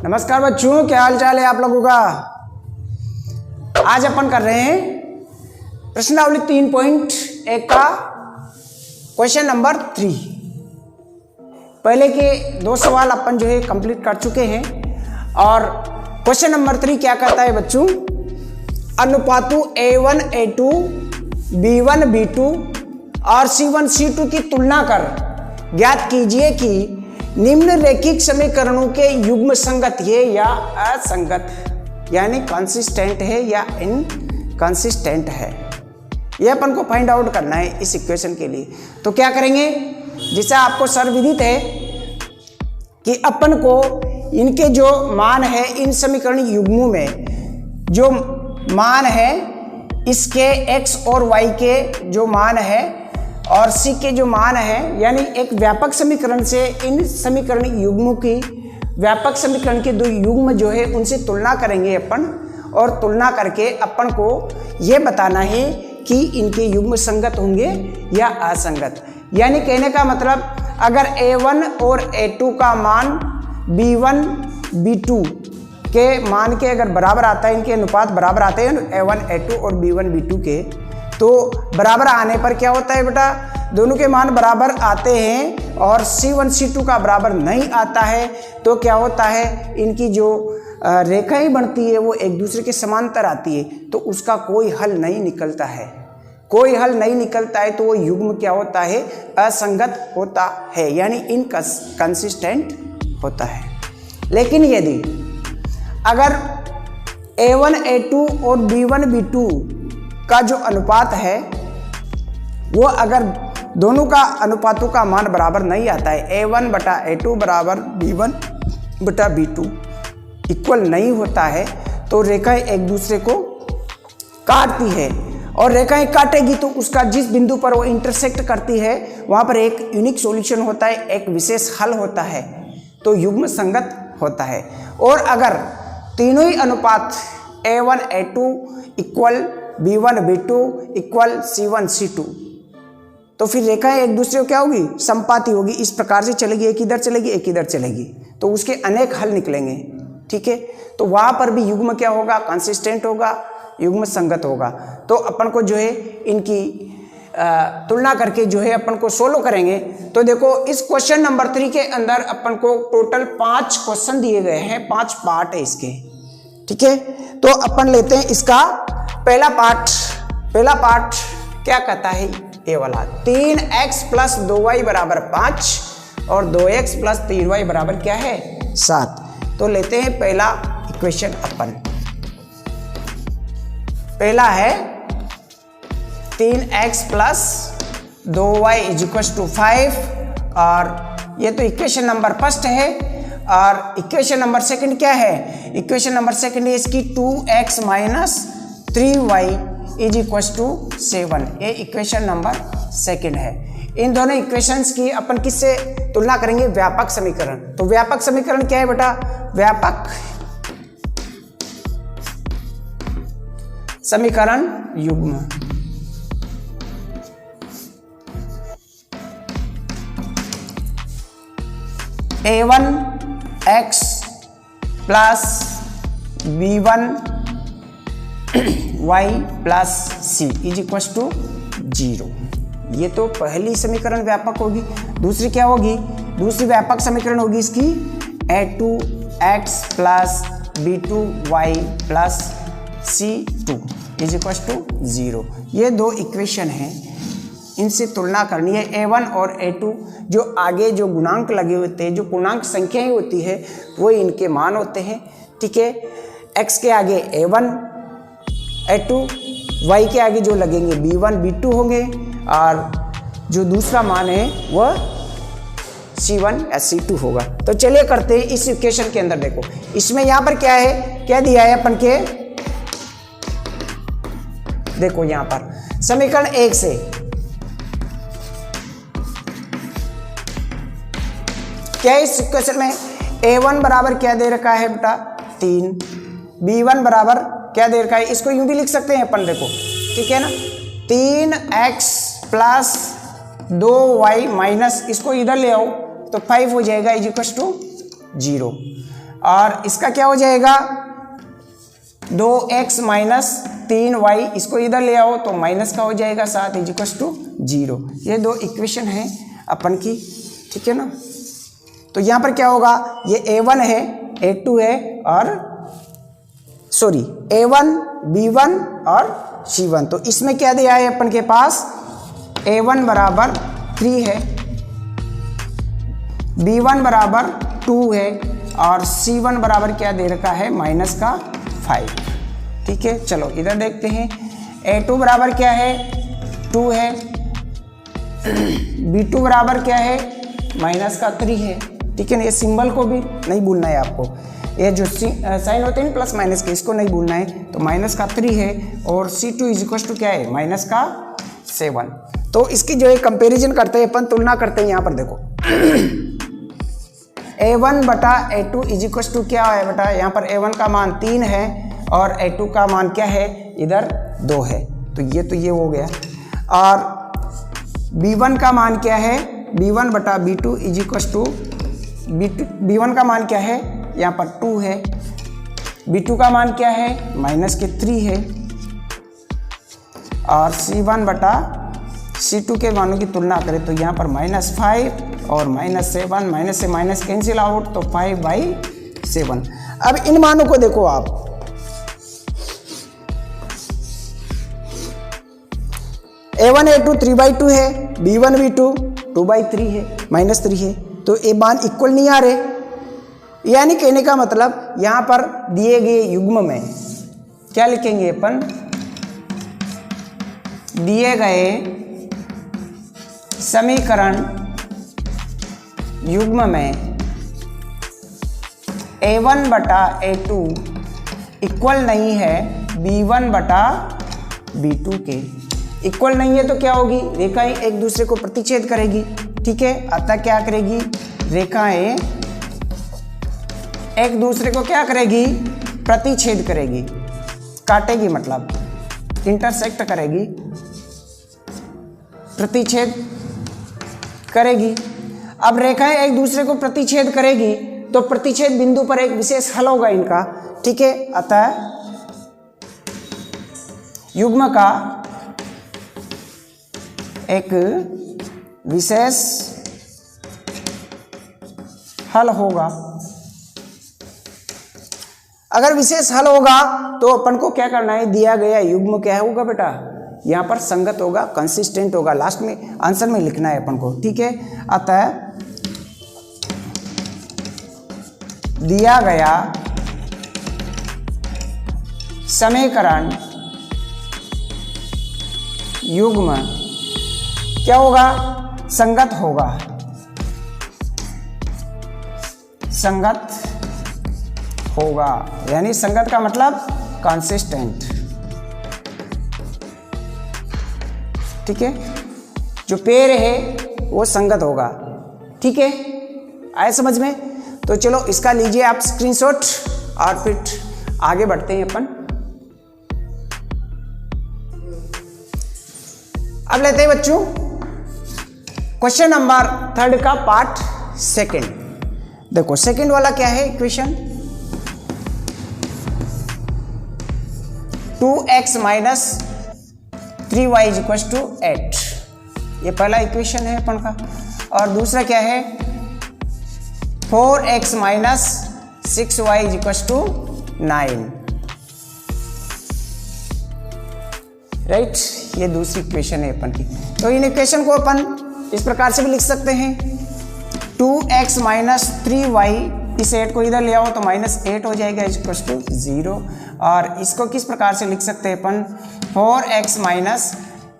नमस्कार बच्चों, क्या हाल चाल है आप लोगों का। आज अपन कर रहे हैं प्रश्नावली 3.1 का क्वेश्चन नंबर 3। पहले के 2 सवाल अपन जो है कंप्लीट कर चुके हैं और क्वेश्चन नंबर 3 क्या कहता है बच्चों, अनुपातों A1 A2 B1 B2 और C1 C2 की तुलना कर ज्ञात कीजिए कि निम्नलिखित समीकरणों के युग्म संगत है या असंगत, यानी कंसिस्टेंट है या इनकंसिस्टेंट है। यह अपन को फाइंड आउट करना है इस इक्वेशन के लिए। तो क्या करेंगे, जैसा आपको सर्वविदित है कि अपन को इनके जो मान है, इन समीकरण युग्मों में जो मान है, इसके x और y के जो मान है और c के जो मान है, यानी एक व्यापक समीकरण से इन समीकरण युग्मों की व्यापक समीकरण के 2 युग्म जो है उनसे तुलना करेंगे अपन, और तुलना करके अपन को यह बताना है कि इनके युग्म संगत होंगे या असंगत। यानी कहने का मतलब, अगर A1 और A2 का मान B1 B2 के मान के अगर बराबर आता है, इनके अनुपात बराबर आते हैं A1 A2 और B1 B2 के, तो बराबर आने पर क्या होता है बेटा, दोनों के मान बराबर आते हैं और C1 C2 का बराबर नहीं आता है, तो क्या होता है, इनकी जो रेखाएं बनती है वो एक दूसरे के समांतर आती है, तो उसका कोई हल नहीं निकलता है। कोई हल नहीं निकलता है तो वो युग्म क्या होता है, असंगत होता है, यानी इनकंसिस्टेंट होता है। लेकिन यदि अगर A1 A2 और B1 B2 का जो अनुपात है वो अगर दोनों का अनुपातों का मान बराबर नहीं आता है, A1 बटा A2 बराबर B1 बटा B2 इक्वल नहीं होता है, तो रेखाएं एक दूसरे को काटती है, और रेखाएं काटेगी तो उसका जिस बिंदु पर वो इंटरसेक्ट करती है वहाँ पर एक यूनिक सॉल्यूशन होता है, एक विशेष हल होता है, तो युग्म संगत होता है। और अगर तीनों ही अनुपात A1 A2 equal B1 B2 equal C1 C2, तो फिर रेखाएं एक दूसरे को क्या होगी, समपाती होगी। इस प्रकार से चलेगी, एक इधर चलेगी एक इधर चलेगी, तो उसके अनेक हल निकलेंगे। ठीक है, तो वहां पर भी युग्म क्या होगा, कंसिस्टेंट होगा, युग्म संगत होगा। तो अपन को जो है इनकी तुलना करके जो है अपन को सोल्व करेंगे। तो देखो, इस क्वेश्चन नंबर 3 के अंदर अपन को टोटल 5 क्वेश्चन दिए गए हैं, 5 पार्ट है इसके। ठीक है, तो अपन लेते हैं इसका पहला पार्ट क्या कहता है, ये वाला 3x प्लस 2y बराबर 5 और 2x प्लस 3y बराबर क्या है, 7। तो लेते हैं पहला इक्वेशन अपन। पहला है 3x plus 2y is equal to 5, और ये तो इक्वेशन नंबर फर्स्ट है। और इक्वेशन नंबर सेकंड क्या है, इक्वेशन नंबर सेकंड है इसकी 2x minus 3y is equal to 7। ये इक्वेशन नंबर सेकंड है। इन दोनों इक्वेशंस की अपन किससे तुलना करेंगे, व्यापक समीकरण। तो व्यापक समीकरण क्या है बेटा, व्यापक समीकरण युग्म। A1 x plus B1 y plus c is equal to 0। ये तो पहली समीकरण व्यापक होगी। दूसरी क्या होगी, दूसरी व्यापक समीकरण होगी इसकी A2x plus B2y plus C2 is equal to 0। ये 2 इक्वेशन हैं, इनसे तुलना करनी है। A1 और A2 जो आगे जो गुणांक लगे होते हैं, जो पूर्णांक संख्याएं होती है, वो इनके मान होते हैं। ठीक है, x के आगे A1 A2, y के आगे जो लगेंगे B1 B2 होंगे, और जो दूसरा मान है वह C1 या C2 होगा। तो चलिए करते हैं इस इक्वेशन के अंदर। देखो इसमें यहाँ पर क्या है, क्या दिया है अपन के, देखो यहाँ पर समीकरण 1 से क्या है, इस इक्वेशन में A1 बराबर क्या दे रखा है बेटा 3, B1 बराबर क्या दे रखा है, इसको यूं भी लिख सकते हैं अपन, देखो ठीक है ना, 3x प्लस 2y माइनस, इसको इधर ले आओ तो 5 हो जाएगा इज इक्वल टू 0। और इसका क्या हो जाएगा 2x माइनस 3y, इसको इधर ले आओ तो माइनस का हो जाएगा 7 = 0। ये दो इक्वेशन है अपन की, ठीक है ना। तो यहाँ पर क्या होगा, ये a1 है, a2 है और सॉरी a1 b1 और c1। तो इसमें क्या दिया है अपन के पास, a1 बराबर 3 है, b1 बराबर 2 है और c1 बराबर क्या दे रखा है -5। ठीक है, चलो इधर देखते हैं। a2 बराबर क्या है 2 है, b2 बराबर क्या है -3 है। ठीक है ना, ये सिंबल को भी नहीं भूलना है आपको, ये जो साइन होते हैं प्लस माइनस के, इसको नहीं भूलना है। तो -3 है और c2 = क्या है -7। तो इसकी जो है कंपैरिजन करते हैं अपन, तुलना करते हैं। यहाँ पर देखो a1 बटा a2 = क्या है बेटा, यहाँ पर a1 का मान 3 है और a2 का मान क्या है, इधर 2 है। तो ये हो गया। और b1 का मान क्या है, b1 बटा b2 = b1 का मान क्या है, यहाँ पर 2 है, b2 का मान क्या है -3 है और c1 बटा c2 के मानों की तुलना करें तो यहाँ पर -5 और -7, माइनस से माइनस कैंसिल आउट, तो 5/7। अब इन मानों को देखो आप, a1 a2 3/2 है, b1 b2 2/3 है, -3 है। तो ये मान इक्वल नहीं आ रहे, यानी कहने का मतलब यहाँ पर दिए गए युग्म में क्या लिखेंगे अपन, दिए गए समीकरण युग्म में a1 बटा a2 इक्वल नहीं है b1 बटा b2 के। इक्वल नहीं है तो क्या होगी, रेखाएं एक दूसरे को प्रतिच्छेद करेगी। ठीक है, अतः क्या करेगी, रेखाएं एक दूसरे को क्या करेगी, प्रतिच्छेद करेगी, काटेगी, मतलब इंटरसेक्ट करेगी, प्रतिच्छेद करेगी। अब रेखाएं एक दूसरे को प्रतिच्छेद करेगी तो प्रतिच्छेद बिंदु पर एक विशेष हल होगा इनका। ठीक है, अतः युग्म का एक विशेष हल होगा। अगर विशेष हल होगा तो अपन को क्या करना है, दिया गया युग्म क्या होगा बेटा, यहाँ पर संगत होगा, कंसिस्टेंट होगा, लास्ट में आंसर में लिखना है अपन को। ठीक है, अतः दिया गया समीकरण युग्म क्या होगा, संगत होगा, संगत होगा, यानी संगत का मतलब कंसिस्टेंट। ठीक है, जो पेड़ है वो संगत होगा। ठीक है, आए समझ में। तो चलो इसका लीजिए आप स्क्रीनशॉट और फिर आगे बढ़ते हैं अपन। अब लेते हैं बच्चों क्वेश्चन नंबर 3 का पार्ट 2। देखो सेकंड वाला क्या है इक्वेशन, 2x माइनस 3y = 8। ये पहला इक्वेशन है अपन का। और दूसरा क्या है, 4x माइनस 6y = 9। राइट, ये दूसरी इक्वेशन है अपन की। तो इन इक्वेशन को अपन इस प्रकार से भी लिख सकते हैं, 2x माइनस 3y, इस 8 को इधर ले आओ तो -8 हो जाएगा = 0। और इसको किस प्रकार से लिख सकते हैं अपन, 4x माइनस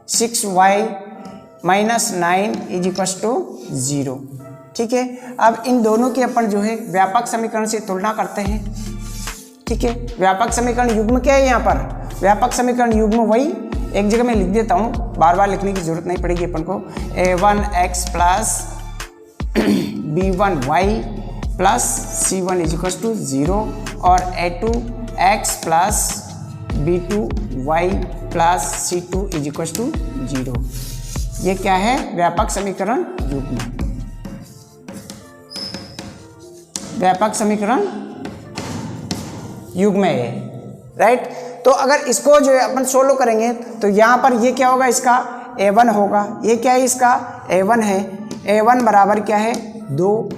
6y माइनस 9 = 0। ठीक है, अब इन दोनों की अपन जो है व्यापक समीकरण से तुलना करते हैं। ठीक है, व्यापक समीकरण युग्म क्या है, यहाँ पर व्यापक समीकरण युग्म वही एक जगह मैं लिख देता हूँ, बार बार लिखने की जरूरत नहीं पड़ेगी अपन को। a1x plus b1y plus c1 = 0 और a2x plus b2y plus c2 = 0। ये क्या है, व्यापक समीकरण युग्म। व्यापक समीकरण युग्म है, राइट। तो अगर इसको जो है अपन सोल्व करेंगे तो यहाँ पर ये क्या होगा, इसका a1 होगा, ये क्या है, इसका a1 है, a1 बराबर क्या है 2,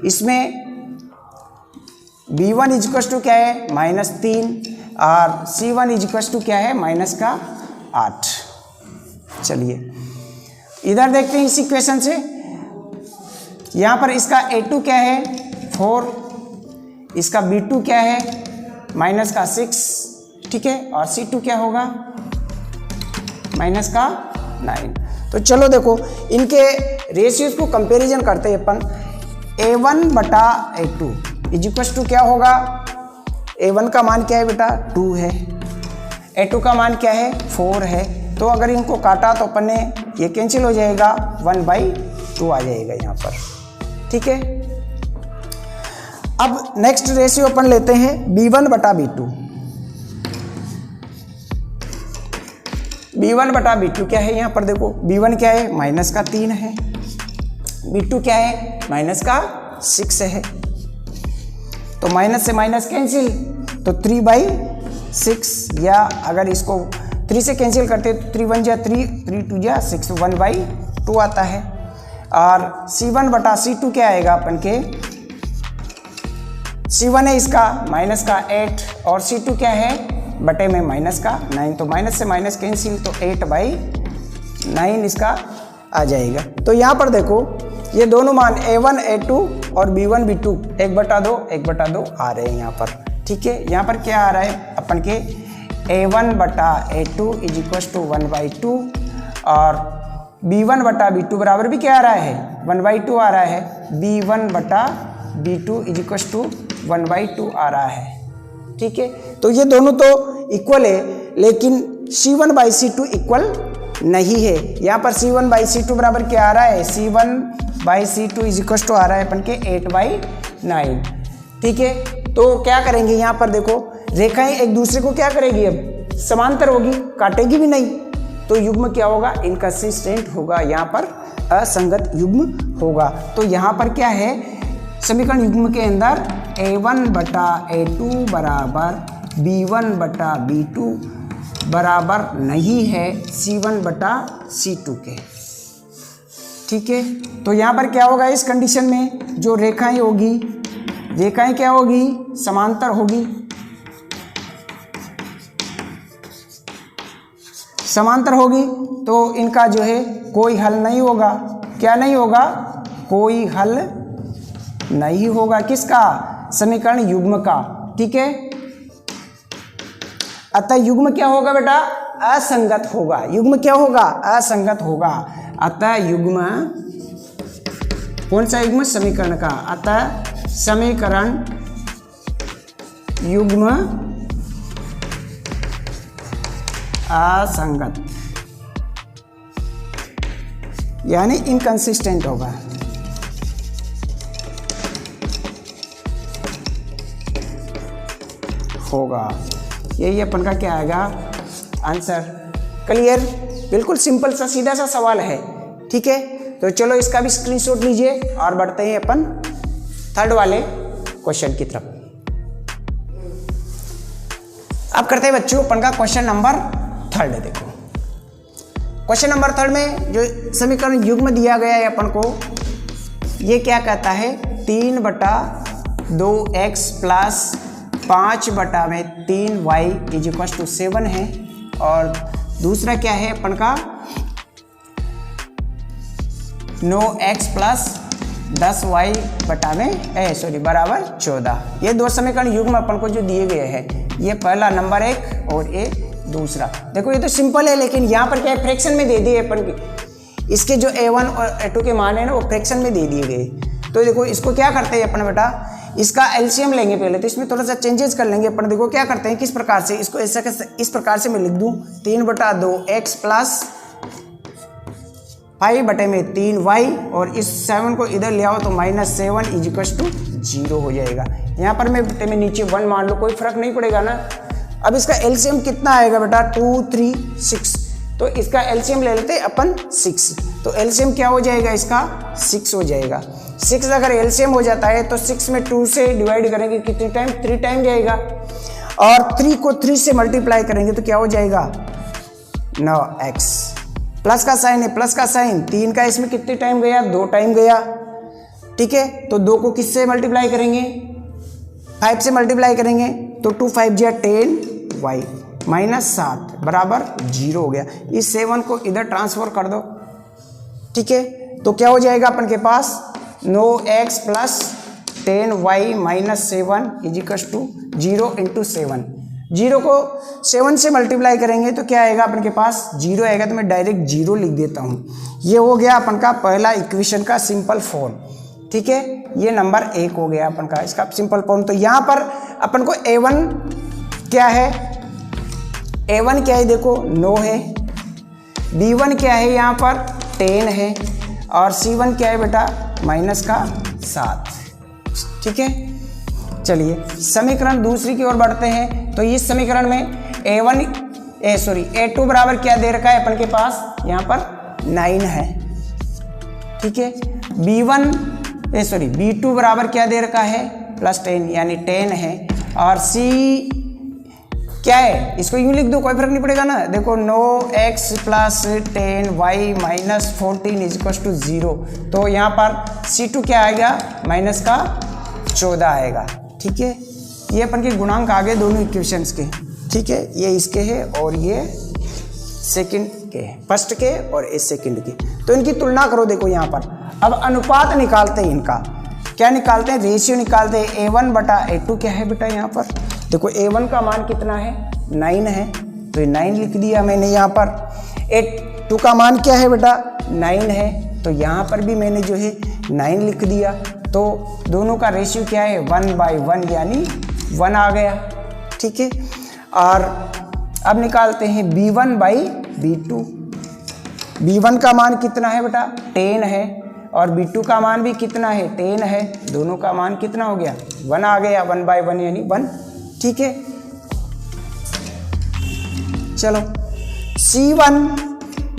इसमें b1 इजिक्वस टू क्या है -3 और c1 इजिक्वस टू क्या है -8। चलिए इधर देखते हैं इस इक्वेशन से, यहाँ पर इसका a2 क्या है 4, इसका b2 क्या है -6, ठीक है, और c2 क्या होगा -9। तो चलो देखो इनके रेशियोज को कंपैरिजन करते हैं अपन। a1 बटा a2 इजिक्वस टू क्या होगा, a1 का मान क्या है बेटा 2 है, a2 का मान क्या है 4 है। तो अगर इनको काटा तो अपन ने ये कैंसिल हो जाएगा, 1/2 आ जाएगा यहाँ पर, ठीक है। अब नेक्स्ट रेशियो अपन लेते हैं b1 बटा b2। b1 बटा b2 क्या है, यहाँ पर देखो b1 क्या है -3 है, b2 क्या है -6 है। तो माइनस से माइनस कैंसिल, तो 3/6, या अगर इसको 3 से कैंसिल करते तो 3 1 जा 3, 3 2 जा 6, 1/2 आता है। और c1 बटा c2 क्या आएगा अपन के, c1 है इसका -8 और c2 क्या है बटे में -9, तो माइनस से माइनस कैंसिल, तो 8/9 इसका आ जाएगा। तो यहाँ पर देखो ये दोनों मान a1 a2 और b1 b2 1/2 1/2 आ रहे हैं यहाँ पर, ठीक है। यहाँ पर क्या आ रहा है अपन के a1 बटा a2 इजिक्वस टू 1/2 और b1 बटा b2 बराबर भी क्या आ रहा है 1/2 आ रहा है, b1 बटा b2 इजिक्वस टू 1/2 आ रहा है, ठीक है। तो ये दोनों तो इक्वल है, लेकिन c1/c2 इक्वल नहीं है। यहाँ पर c1/c2 बराबर क्या आ रहा है, c1/c2 इजिक्वल टू आ रहा है अपन के 8/9, ठीक है। तो क्या करेंगे यहाँ पर देखो, रेखाएं एक दूसरे को क्या करेगी, अब समांतर होगी, काटेगी भी नहीं, तो युग्म क्या होगा, इनकंसिस्टेंट होगा, यहाँ पर असंगत युग्म होगा। तो यहाँ पर क्या है, समीकरण युग्म के अंदर a1 बटा a2 बराबर b1 बटा b2 बराबर नहीं है c1 बटा c2 के, ठीक है। तो यहाँ पर क्या होगा, इस कंडीशन में जो रेखाएं होगी, रेखाएं क्या होगी, समांतर होगी, समांतर होगी, तो इनका जो है कोई हल नहीं होगा। क्या नहीं होगा, कोई हल नहीं होगा, किसका, समीकरण युग्म का, ठीक है। अतः युग्म क्या होगा बेटा, असंगत होगा। युग्म क्या होगा, असंगत होगा। अतः युग्म, कौन सा युग्म, समीकरण का। अतः समीकरण युग्म असंगत यानी इनकंसिस्टेंट होगा। यही अपन का क्या आएगा आंसर। क्लियर, बिल्कुल सिंपल सा सीधा सा सवाल है, ठीक है। तो चलो इसका भी स्क्रीनशॉट लीजिए और बढ़ते हैं अपन थर्ड वाले क्वेश्चन की तरफ। अब करते हैं बच्चों अपन का क्वेश्चन नंबर थर्ड। देखो क्वेश्चन नंबर थर्ड में जो समीकरण युग्म दिया गया है अपन को, ये क्या कहता है, 3/2x plus 5/3y is equal to 7 है। और दूसरा क्या है अपन का, 9x प्लस 10y बराबर 14। ये दो समीकरण युग्म अपन को जो दिए गए हैं, ये पहला नंबर 1 और ये दूसरा। देखो ये तो सिंपल है, लेकिन यहाँ पर क्या है, फ्रैक्शन में दे दिए अपन की। इसके जो a1 और a2 के मान है ना, वो फ्रैक्शन में दे दिए गए। तो देखो इसको क्या करते हैं अपन बेटा, इसका एलसीएम लेंगे पहले, तो इसमें थोड़ा सा चेंजेस कर लेंगे अपन। देखो क्या करते हैं, किस प्रकार से इसको ऐसा इस प्रकार से मैं लिख दूं, 3/2x प्लस 5/3y और इस 7 को इधर ले आओ तो -7 इजिक्वल टू 0 हो जाएगा। यहाँ पर मैं बेटे में नीचे 1 मान लो, कोई फर्क नहीं पड़ेगा ना। अब इसका एलसीएम कितना आएगा बेटा, 2 3 6, तो इसका एलसीएम ले लेते अपन 6। तो एलसीएम क्या हो जाएगा, इसका 6 हो जाएगा। 6 अगर एलसीएम हो जाता है तो 6 में 2 से डिवाइड करेंगे कितने टाइम, 3 टाइम जाएगा। और 3 को 3 से मल्टीप्लाई करेंगे तो क्या हो जाएगा 9x। प्लस का साइन है, प्लस का साइन, 3 का इसमें कितने टाइम गया 2 टाइम गया, ठीक है। तो 2 को किससे मल्टीप्लाई करेंगे 5 से मल्टीप्लाई करेंगे तो 2 5 जा 10y माइनस 7 बराबर 0 हो गया। इस 7 को इधर ट्रांसफर कर दो, ठीक है। तो क्या हो जाएगा अपन के पास 9x plus 10y minus 7 is equals to 0 into 7। 0 को 7 से मल्टीप्लाई करेंगे तो क्या आएगा अपन के पास 0 आएगा, तो मैं डायरेक्ट 0 लिख देता हूँ। ये हो गया अपन का पहला इक्वेशन का सिंपल फॉर्म, ठीक है। ये नंबर 1 हो गया अपन का इसका सिंपल फॉर्म। तो यहाँ पर अपन को a1 क्या है, a1 क्या है देखो 9 है, b1 क्या है यहाँ पर 10 है, और c1 क्या है बेटा माइनस का 7, ठीक है। चलिए समीकरण दूसरी की ओर बढ़ते हैं। तो इस समीकरण में a2 बराबर क्या दे रखा है अपन के पास यहाँ पर 9 है, ठीक है। b2 बराबर क्या दे रखा है प्लस 10 यानी 10 है, और c क्या है इसको यूं लिख दो कोई फर्क नहीं पड़ेगा ना। देखो 9x plus 10y minus 14 इजिकल्स to 0। तो यहाँ पर c2 क्या आएगा माइनस का 14 आएगा, ठीक है। ये अपन के गुणांक आ गए दोनों इक्वेशंस के, ठीक है। ये इसके है और ये सेकंड के, फर्स्ट के और ये सेकंड के। तो इनकी तुलना करो, देखो यहाँ पर अब अनुपात निकालते हैं इनका। क्या निकालते हैं रेशियो निकालते हैं। a1 बटा a2 क्या है बेटा यहाँ पर देखो a1 का मान कितना है 9 है, तो ये 9 लिख दिया मैंने यहाँ पर। a2 का मान क्या है बेटा 9 है, तो यहाँ पर भी मैंने जो है 9 लिख दिया। तो दोनों का रेशियो क्या है 1/1 यानी 1 आ गया, ठीक है। और अब निकालते हैं b1/b2। b1 का मान कितना है बेटा 10 है, और b2 का मान भी कितना है 10 है, दोनों का मान कितना हो गया 1 आ गया, 1/1 यानी 1, ठीक है। चलो c1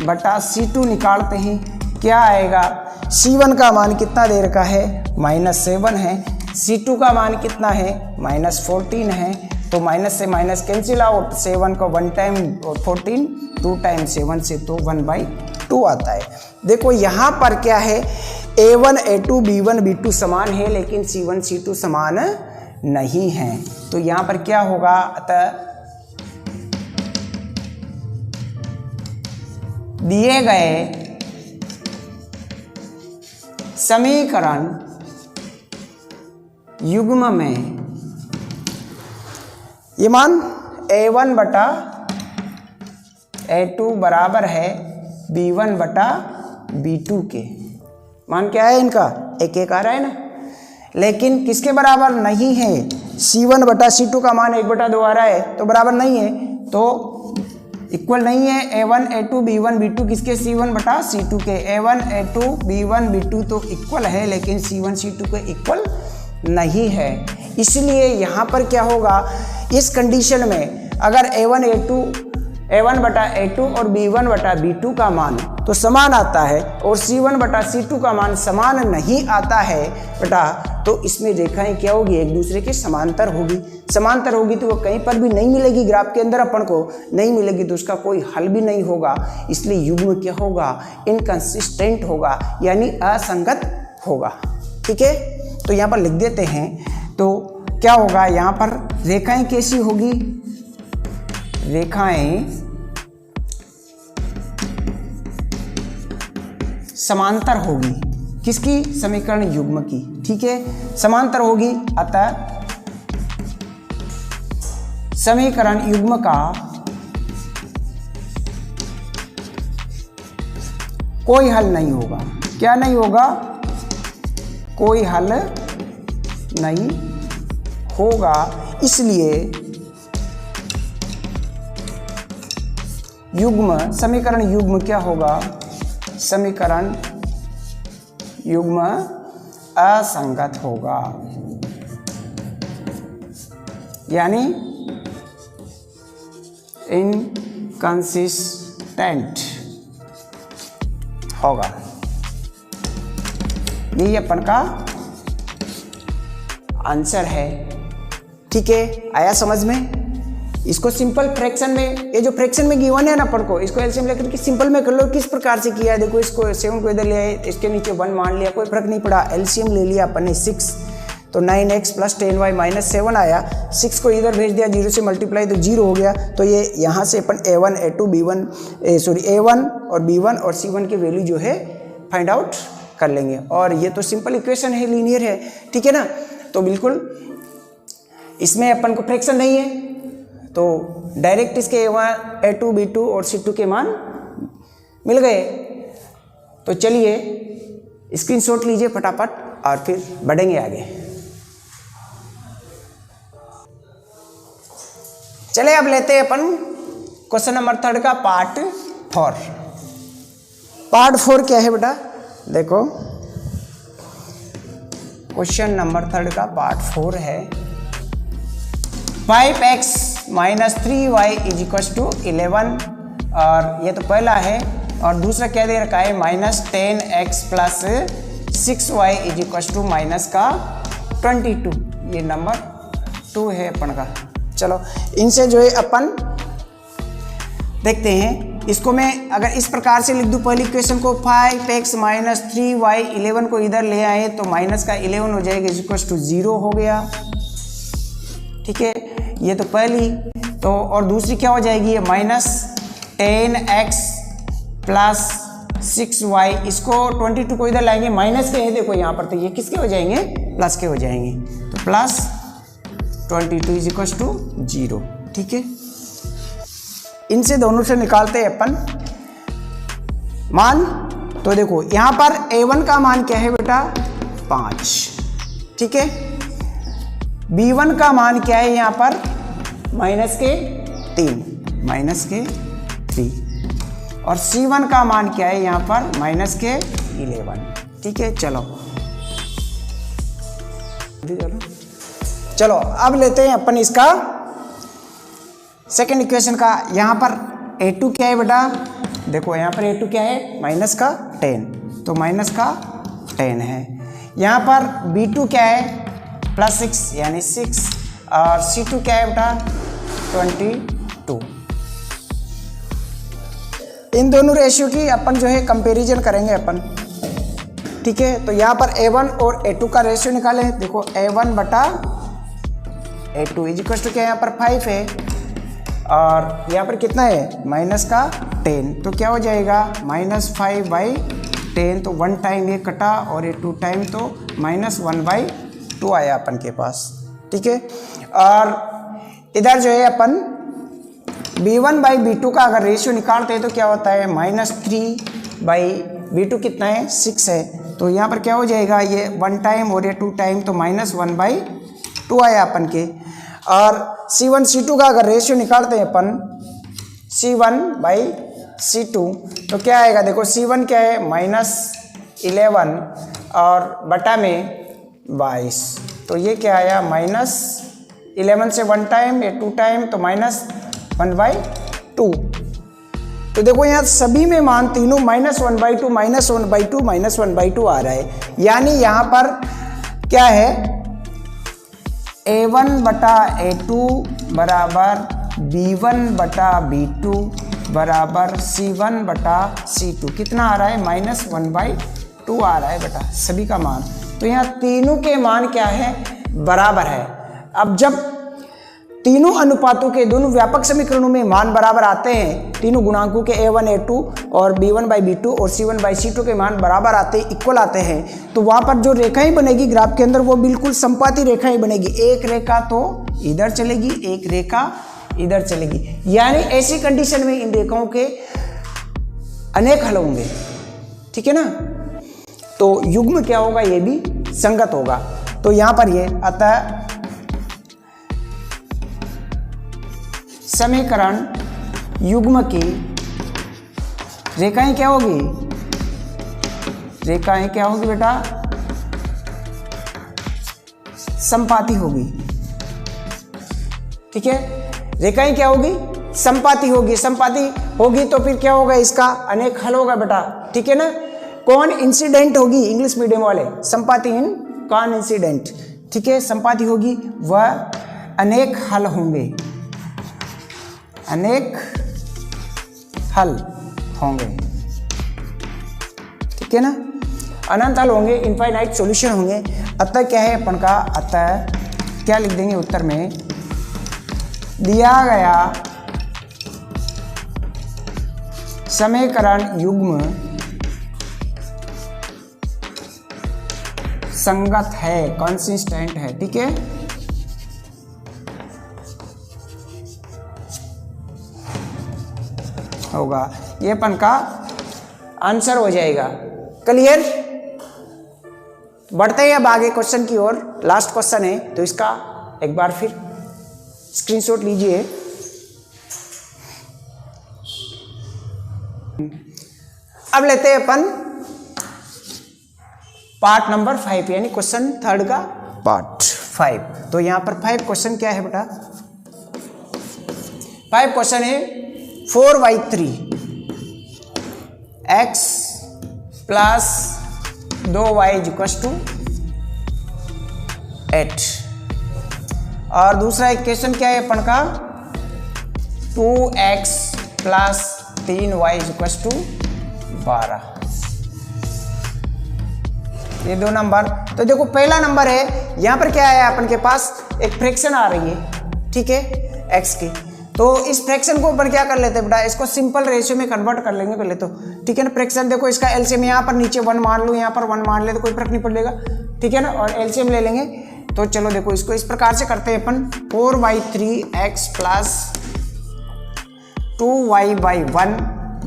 बटा c2 निकालते हैं, क्या आएगा c1 का मान कितना दे रखा है -7 है, c2 का मान कितना है -14 है। तो माइनस से माइनस कैंसिल आउट, 7 को 1 टाइम और 14 2 टाइम 7 से तो 1/2 आता है। देखो यहाँ पर क्या है a1 a2 b1 b2 समान है, लेकिन c1 c2 समान नहीं है। तो यहाँ पर क्या होगा, अतः दिए गए समीकरण युग्म में ये मान a1 बटा a2 बराबर है b1 बटा b2 के। मान क्या है इनका 1 आ रहा है ना, लेकिन किसके बराबर नहीं है c1 बटा c2 का मान 1/2 आ रहा है, तो बराबर नहीं है, तो इक्वल नहीं है a1 a2 b1 b2 किसके c1 बटा c2 के। a1 a2 b1 b2 तो इक्वल है, लेकिन c1 c2 के इक्वल नहीं है। इसलिए यहाँ पर क्या होगा, इस कंडीशन में अगर a1 बटा a2 और b1 बटा b2 का मान तो समान आता है और c1 बटा c2 का मान समान नहीं आता है बेटा, तो इसमें रेखाएं क्या होगी एक दूसरे के समांतर होगी। समांतर होगी तो वो कहीं पर भी नहीं मिलेगी, ग्राफ के अंदर अपन को नहीं मिलेगी, तो उसका कोई हल भी नहीं होगा। इसलिए युग्म क्या होगा इनकंसिस्टेंट होगा, यानी असंगत होगा, ठीक है। तो यहाँ पर लिख देते हैं, तो क्या होगा यहाँ पर रेखाएं कैसी होगी, रेखाएं समांतर होगी, किसकी समीकरण युग्म की, ठीक है, समांतर होगी। अतः समीकरण युग्म का कोई हल नहीं होगा। क्या नहीं होगा, कोई हल नहीं होगा। इसलिए युग्म समीकरण युग्म क्या होगा, समीकरण युग्म असंगत होगा, यानी इनकंसिस्टेंट होगा। यही अपन का आंसर है, ठीक है। आया समझ में। इसको सिंपल फ्रैक्शन में, ये जो फ्रैक्शन में गिवन है ना अपन को, इसको एलसीएम लेकर के सिंपल में कर लो। किस प्रकार से किया है देखो, इसको 7 को इधर ले आए, इसके नीचे 1 मान लिया, कोई फर्क नहीं पड़ा। एलसीएम ले लिया अपन ने 6, तो 9x + 10y - 7 आया। 6 को इधर भेज दिया, 0 से मल्टीप्लाई तो 0 हो गया। तो ये यहाँ से अपन a1 a2 b1 a1 और b1 और c1 की वैल्यू जो है फाइंड आउट कर लेंगे। और ये तो सिंपल इक्वेशन है, लीनियर है, ठीक है ना। तो बिल्कुल इसमें अपन को फ्रैक्शन नहीं है, तो डायरेक्ट इसके a1 a2 b2 और c2 के मान मिल गए। तो चलिए स्क्रीनशॉट लीजिए फटाफट और फिर बढ़ेंगे आगे। चले अब लेते हैं अपन क्वेश्चन नंबर 3 का पार्ट 4। पार्ट 4 क्या है बेटा, देखो क्वेश्चन नंबर 3 का पार्ट 4 है 5x - 3y = 11। और ये तो पहला है, और दूसरा क्या दे रखा है -10x + 6y = -22। ये नंबर 2 है अपन का। चलो इनसे जो है अपन देखते हैं। इसको मैं अगर इस प्रकार से लिख दूं, पहली इक्वेशन को 5x - 3y 11 को इधर ले आए तो माइनस का 11 हो जाएगा = 0 हो गया, ठीक है। ये तो पहली, तो और दूसरी क्या हो जाएगी, ये -10x + 6y, इसको 22 को इधर लाएंगे, माइनस के है देखो यहाँ पर, तो ये किसके हो जाएंगे, प्लस के हो जाएंगे। तो +22 = 0, ठीक है। इनसे दोनों से निकालते हैं अपन मान। तो देखो यहाँ पर a1 का मान क्या है बेटा 5, ठीक है। b1 का मान क्या है यहाँ पर -3, और c1 का मान क्या है यहाँ पर -11, ठीक है। चलो अब लेते हैं अपन इसका सेकेंड इक्वेशन का। यहाँ पर a2 क्या है बेटा, देखो यहाँ पर a2 क्या है -10, तो -10 है। यहाँ पर b2 क्या है +6 यानी 6, और c2 क्या है बेटा 22। इन दोनों रेशियो की अपन जो है कंपैरिजन करेंगे अपन, ठीक है। तो यहाँ पर a1 और a2 का रेशियो निकाले, देखो a1 बटा a2 = क्या यहाँ पर 5 है, और यहाँ पर कितना है -10, तो क्या हो जाएगा -5/10, तो 1 टाइम ये कटा और ये 2 टाइम, तो -1/2 आया अपन के पास, ठीक है। और इधर जो है अपन b1/b2 का अगर रेशियो निकालते हैं तो क्या होता है -3/b2 कितना है 6 है, तो यहाँ पर क्या हो जाएगा ये 1 टाइम और ये 2 टाइम, तो -1/2 आया अपन के। और c1 c2 का अगर रेशियो निकालते हैं अपन c1/c2, तो क्या आएगा देखो c1 क्या है -11 और बटा में 22, तो ये क्या आया -11 से 1 टाइम, ये 2 टाइम, तो -1/2। तो देखो यहाँ सभी में मान तीनों -1/2 -1/2 -1/2 आ रहा है, यानी यहाँ पर क्या है a1 बटा a2 बराबर b1 बटा b2 बराबर c1 बटा c2, कितना आ रहा है -1/2 आ रहा है बेटा सभी का मान। तो यहाँ तीनों के मान क्या है बराबर है। अब जब तीनों अनुपातों के दोनों व्यापक समीकरणों में मान बराबर आते हैं, तीनों गुणांकों के a1 a2 और b1/b2 और c1/c2 के मान बराबर आते हैं, इक्वल आते हैं, तो वहाँ पर जो रेखाएं बनेगी ग्राफ के अंदर वो बिल्कुल समपाती रेखाएं बनेगी। एक रेखा तो इधर चलेगी, एक रेखा इधर चलेगी, यानी ऐसी कंडीशन में इन रेखाओं के अनेक हल होंगे, ठीक है ना। तो युग्म क्या होगा, ये भी संगत होगा। तो यहाँ पर ये अतः समीकरण युग्म की रेखाएं क्या होगी, रेखाएं क्या होगी बेटा समपाती होगी, ठीक है। रेखाएं क्या होगी समपाती होगी, समपाती होगी तो फिर क्या होगा इसका अनेक हल होगा बेटा, ठीक है ना। कौन इंसिडेंट होगी, इंग्लिश मीडियम वाले संपाती इन कौन इंसिडेंट, ठीक है। संपाती होगी वह अनेक हल होंगे, अनेक हल होंगे, ठीक है ना, अनंत हल होंगे, इनफाइनाइट सॉल्यूशन होंगे। अतः क्या है अपन का, अतः क्या लिख देंगे उत्तर में, दिया गया समीकरण युग्म संगत है, कंसिस्टेंट है, ठीक है। होगा, ये अपन का आंसर हो जाएगा। क्लियर। बढ़ते हैं अब आगे क्वेश्चन की ओर। लास्ट क्वेश्चन है तो इसका एक बार फिर स्क्रीनशॉट लीजिए। अब लेते हैं अपन पार्ट नंबर 5 यानी क्वेश्चन 3 का पार्ट 5। तो यहां पर 5 क्वेश्चन क्या है बेटा, 5 क्वेश्चन है 4y3 x प्लस 2y = 8 और दूसरा इक्वेशन क्या है अपन का 2x प्लस 3y = 12। ये 2 नंबर। तो देखो पहला नंबर है, यहां पर क्या है अपन के पास एक फ्रैक्शन आ रही है, ठीक है, x की। तो इस फ्रैक्शन को अपन क्या कर लेते हैं बेटा, इसको सिंपल रेशियो में कन्वर्ट कर लेंगे पहले तो, ठीक है ना। फ्रैक्शन देखो इसका एलसीएम यहाँ पर नीचे 1 मान लूँ, यहाँ पर 1 मान ले तो कोई फर्क नहीं पड़ेगा, ठीक है ना, और एलसीएम ले लेंगे। तो चलो देखो इसको इस प्रकार से करते हैं अपन, 4y3x प्लस 2y/1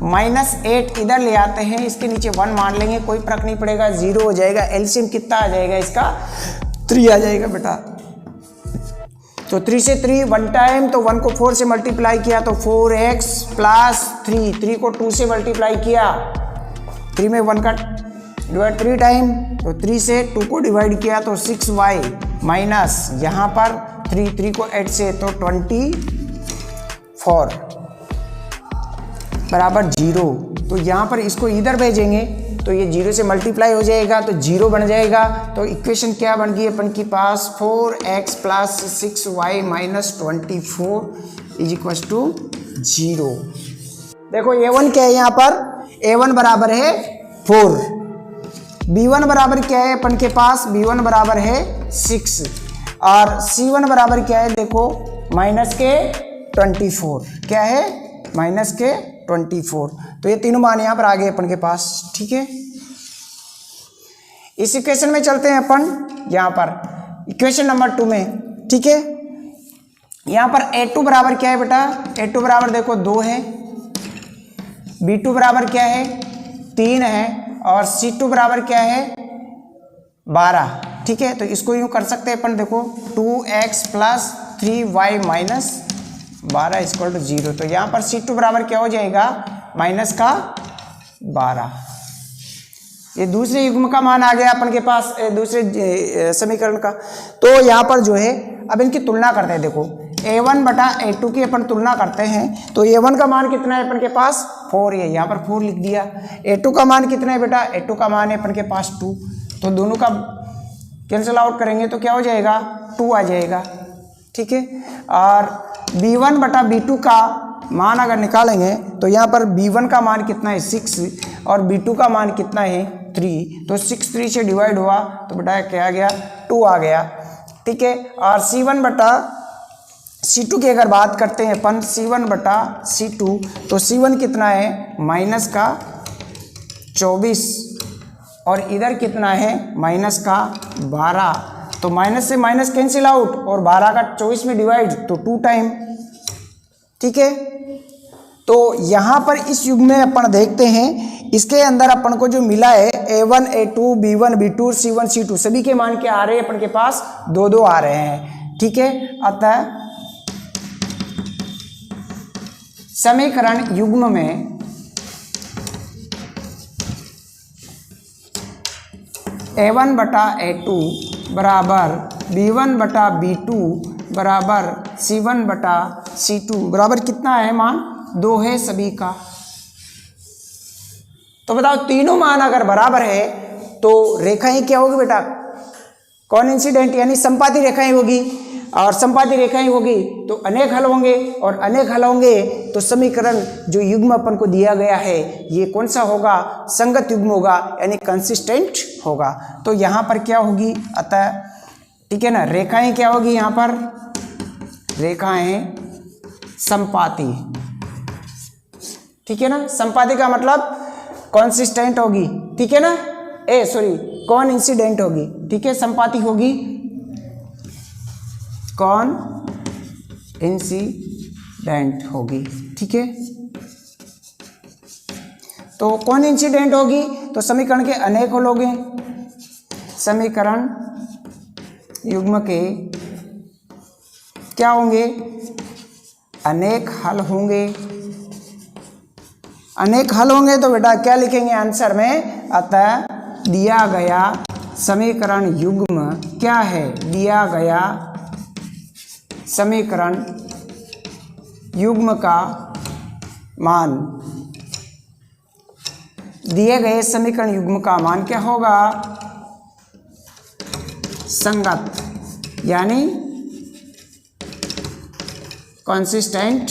माइनस 8 इधर ले आते हैं, इसके नीचे 1 मान लेंगे, कोई फर्क नहीं पड़ेगा, 0 हो जाएगा। एलसीएम कितना आ जाएगा इसका, 3 आ जाएगा बेटा। तो 3 से 3 1 टाइम, तो 1 को 4 से मल्टीप्लाई किया तो 4x प्लस 3 को 2 से मल्टीप्लाई किया, 3 में 1 का डिवाइड 3 टाइम, तो 3 से 2 को डिवाइड किया तो 6y माइनस यहाँ पर 3 को 8 से तो 24 बराबर 0। तो यहाँ पर इसको इधर भेजेंगे तो ये 0 से मल्टीप्लाई हो जाएगा तो 0 बन जाएगा। तो इक्वेशन क्या बन गई अपन के पास, 4x प्लस 6y माइनस 24 = 0। देखो a1 क्या है यहाँ पर, a1 बराबर है 4, b1 बराबर क्या है अपन के पास, b1 बराबर है 6 और c1 बराबर क्या है देखो माइनस के 24, क्या है माइनस के 24। तो ये तीनों मान यहाँ पर आ गए अपन के पास, ठीक है। इस इक्वेशन में चलते हैं अपन यहाँ पर इक्वेशन नंबर 2 में, ठीक है। यहाँ पर a2 बराबर क्या है बेटा, a2 बराबर देखो 2 है, b2 बराबर क्या है 3 है और c2 बराबर क्या है 12, ठीक है। तो इसको यूँ कर सकते हैं अपन, देखो 2x प्लस 3y माइनस 12 = 0। तो यहाँ पर c2 बराबर क्या हो जाएगा, माइनस का 12। ये दूसरे युग्म का मान आ गया अपन के पास, दूसरे समीकरण का। तो यहाँ पर जो है अब इनकी तुलना करते हैं, देखो a1 बटा a2 की अपन तुलना करते हैं। तो a1 का मान कितना है अपन के पास 4 है, यहाँ पर 4 लिख दिया। a2 का मान कितना है बेटा, a2 का मान है अपन के पास 2। तो दोनों का कैंसिल आउट करेंगे तो क्या हो जाएगा, 2 आ जाएगा, ठीक है। और b1 बटा b2 का मान अगर निकालेंगे तो यहाँ पर b1 का मान कितना है 6 और b2 का मान कितना है 3। तो 6 3 से डिवाइड हुआ तो बेटा क्या आ गया, 2 आ गया, ठीक है। और c1 बटा c2 की अगर बात करते हैं अपन, c1 बटा c2, तो c1 कितना है माइनस का 24 और इधर कितना है माइनस का 12। तो माइनस से माइनस कैंसिल आउट और 12 का 24 में डिवाइड तो 2 टाइम, ठीक है। तो यहाँ पर इस युग में अपन देखते हैं, इसके अंदर अपन को जो मिला है a1 a2 b1 b2 c1 c2 सभी के मान क्या आ रहे हैं अपन के पास, 2 आ रहे हैं, ठीक है। अतः समीकरण युग्म में a1 बटा a2 बराबर b1 बटा b2 बराबर c1 बटा c2 बराबर कितना है मान, 2 है सभी का। तो बताओ तीनों मान अगर बराबर है तो रेखाएं क्या होगी बेटा, कॉइंसिडेंट यानी संपाती रेखाएं होगी। और संपाती रेखाएं होगी तो अनेक हल होंगे, और अनेक हल होंगे तो समीकरण जो युग्म अपन को दिया गया है ये कौन सा होगा, संगत युग्म होगा, यानी कंसिस्टेंट होगा। तो यहाँ पर क्या होगी अतः, ठीक है ना, रेखाएं क्या होगी यहाँ पर, रेखाएं संपाती, ठीक है ना। संपाती का मतलब कॉन्सिस्टेंट होगी, ठीक है ना, कौन इंसिडेंट होगी, ठीक है। संपाती होगी कौन इंसिडेंट होगी, ठीक है। तो कौन इंसिडेंट होगी तो समीकरण के अनेक हल होंगे, समीकरण युग्म के क्या होंगे, अनेक हल होंगे। अनेक हल होंगे तो बेटा क्या लिखेंगे आंसर में, अतः दिया गया समीकरण युग्म क्या है, दिया गया समीकरण युग्म का मान, दिए गए समीकरण युग्म का मान क्या होगा, संगत, यानी कंसिस्टेंट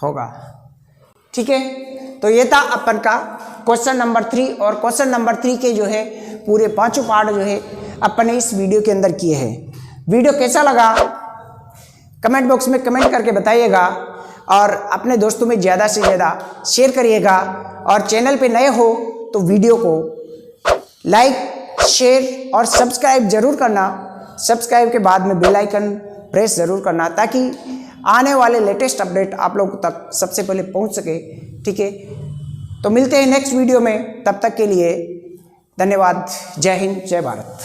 होगा, ठीक है। तो ये था अपन का क्वेश्चन नंबर 3, और क्वेश्चन नंबर 3 के जो है पूरे 5 पार्ट जो है अपन ने इस वीडियो के अंदर किए हैं। वीडियो कैसा लगा कमेंट बॉक्स में कमेंट करके बताइएगा, और अपने दोस्तों में ज़्यादा से ज़्यादा शेयर करिएगा, और चैनल पे नए हो तो वीडियो को लाइक, शेयर और सब्सक्राइब जरूर करना। सब्सक्राइब के बाद में बेल आइकन प्रेस ज़रूर करना, ताकि आने वाले लेटेस्ट अपडेट आप लोगों तक सबसे पहले पहुंच सके, ठीक है। तो मिलते हैं नेक्स्ट वीडियो में, तब तक के लिए धन्यवाद। जय हिंद, जय भारत।